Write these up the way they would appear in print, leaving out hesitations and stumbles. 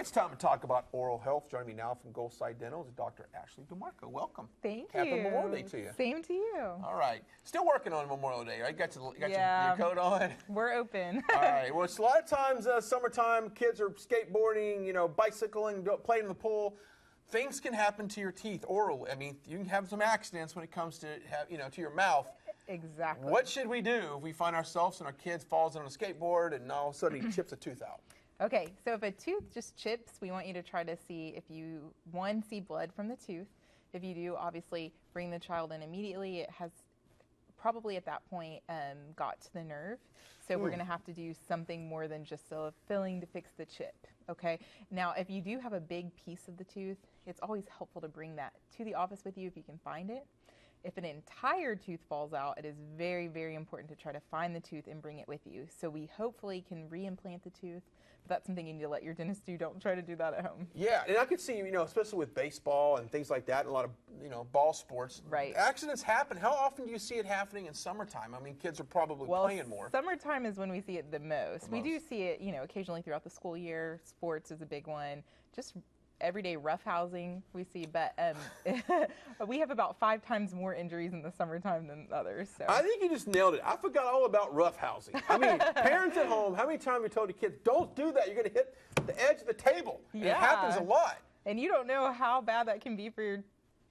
It's time to talk about oral health. Joining me now from Gulfside Dental is Dr. Ashley DeMarco. Welcome. Thank you. Happy Memorial Day to you. Same to you. All right. Still working on Memorial Day, right? Got your coat on? We're open. All right. Well, it's a lot of times summertime, kids are skateboarding, bicycling, playing in the pool. Things can happen to your teeth orally. I mean, you can have some accidents when it comes to, to your mouth. Exactly. What should we do if we find ourselves and our kid falls on a skateboard and all of a sudden he chips a tooth out? Okay, so if a tooth just chips, we want you to try to see if you, one, see blood from the tooth. If you do, obviously bring the child in immediately. It has probably at that point got to the nerve. So we're going to have to do something more than just a filling to fix the chip, okay? Now, if you do have a big piece of the tooth, it's always helpful to bring that to the office with you if you can find it. If an entire tooth falls out, it is very, very important to try to find the tooth and bring it with you. So we hopefully can reimplant the tooth, but that's something you need to let your dentist do. Don't try to do that at home. Yeah, and I could see, especially with baseball and things like that, and a lot of, ball sports. Right. Accidents happen. How often do you see it happening in summertime? I mean, kids are probably playing more. Summertime is when we see it the most. We do see it, occasionally throughout the school year. Sports is a big one. Just everyday roughhousing we see, but we have about 5 times more injuries in the summertime than others. So. I think you just nailed it. I forgot all about roughhousing. I mean, parents at home, how many times have you told your kids, don't do that, you're going to hit the edge of the table? And it happens a lot. And you don't know how bad that can be for your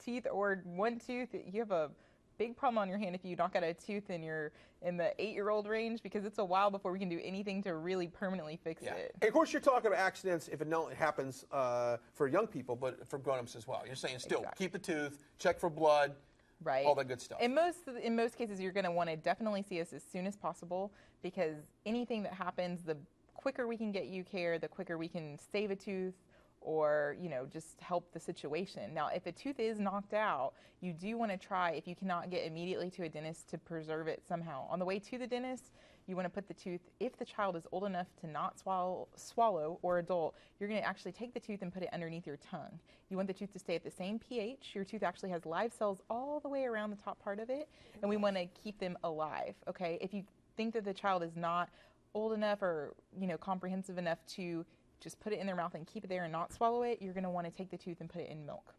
teeth or one tooth. You have a big problem on your hand if you knock out a tooth and you're in the 8-year-old range, because it's a while before we can do anything to really permanently fix it. And of course, you're talking about accidents if it happens for young people, but for grown-ups as well. You're saying still keep the tooth, check for blood, right? All that good stuff. In most cases, you're going to want to definitely see us as soon as possible, because anything that happens, the quicker we can get you care, the quicker we can save a tooth, or just help the situation. Now, if a tooth is knocked out, you do want to try, if you cannot get immediately to a dentist, to preserve it somehow. On the way to the dentist, you want to put the tooth, if the child is old enough to not swallow or adult, you're going to actually take the tooth and put it underneath your tongue. You want the tooth to stay at the same pH. Your tooth actually has live cells all the way around the top part of it, and we want to keep them alive, okay? If you think that the child is not old enough or comprehensive enough to just put it in their mouth and keep it there and not swallow it, you're going to want to take the tooth and put it in milk.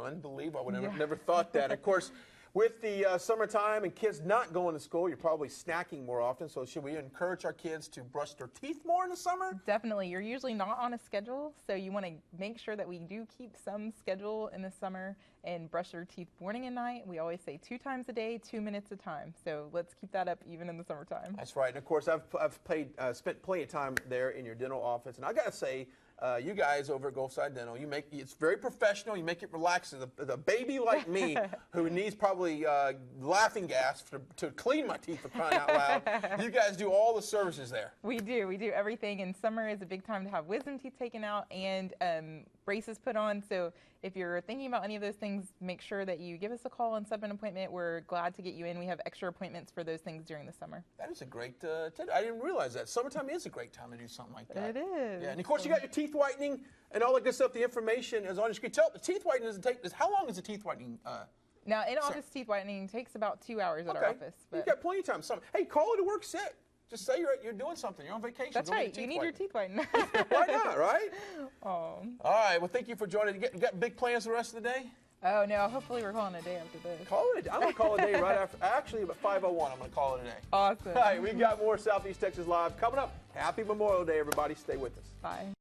Unbelievable. I would never thought that. Of course, with the summertime and kids not going to school, you're probably snacking more often. So should we encourage our kids to brush their teeth more in the summer? Definitely. You're usually not on a schedule, so you want to make sure that we do keep some schedule in the summer and brush your teeth morning and night. We always say 2 times a day, 2 minutes a time. So let's keep that up even in the summertime. That's right. And of course, I've spent plenty of time there in your dental office, and I got to say, you guys over at Gulfside Dental, it's very professional. You make it relaxing. The baby like me, who needs probably laughing gas to clean my teeth, for crying out loud, you guys do all the services there. We do. We do everything. And summer is a big time to have wisdom teeth taken out and braces put on. So if you're thinking about any of those things, make sure that you give us a call and set up an appointment. We're glad to get you in. We have extra appointments for those things during the summer. That is a great tip. I didn't realize that. Summertime is a great time to do something like that. It is. Yeah, and of course you got your teeth whitening and all that good stuff. The information is on your screen. The teeth whitening doesn't take. How long is the teeth whitening? Now, in-office teeth whitening takes about 2 hours at our office. But you've got plenty of time. Hey, call it a work sick. Just say you're doing something. You're on vacation. That's right. You need your teeth whitened. Why not, right? Oh. All right. Well, thank you for joining. You got big plans for the rest of the day? Oh, no. Hopefully we're calling it a day after this. I'm going to call it a day right after. Actually, about 5:01, I'm going to call it a day. Awesome. All right. We've got more Southeast Texas Live coming up. Happy Memorial Day, everybody. Stay with us. Bye.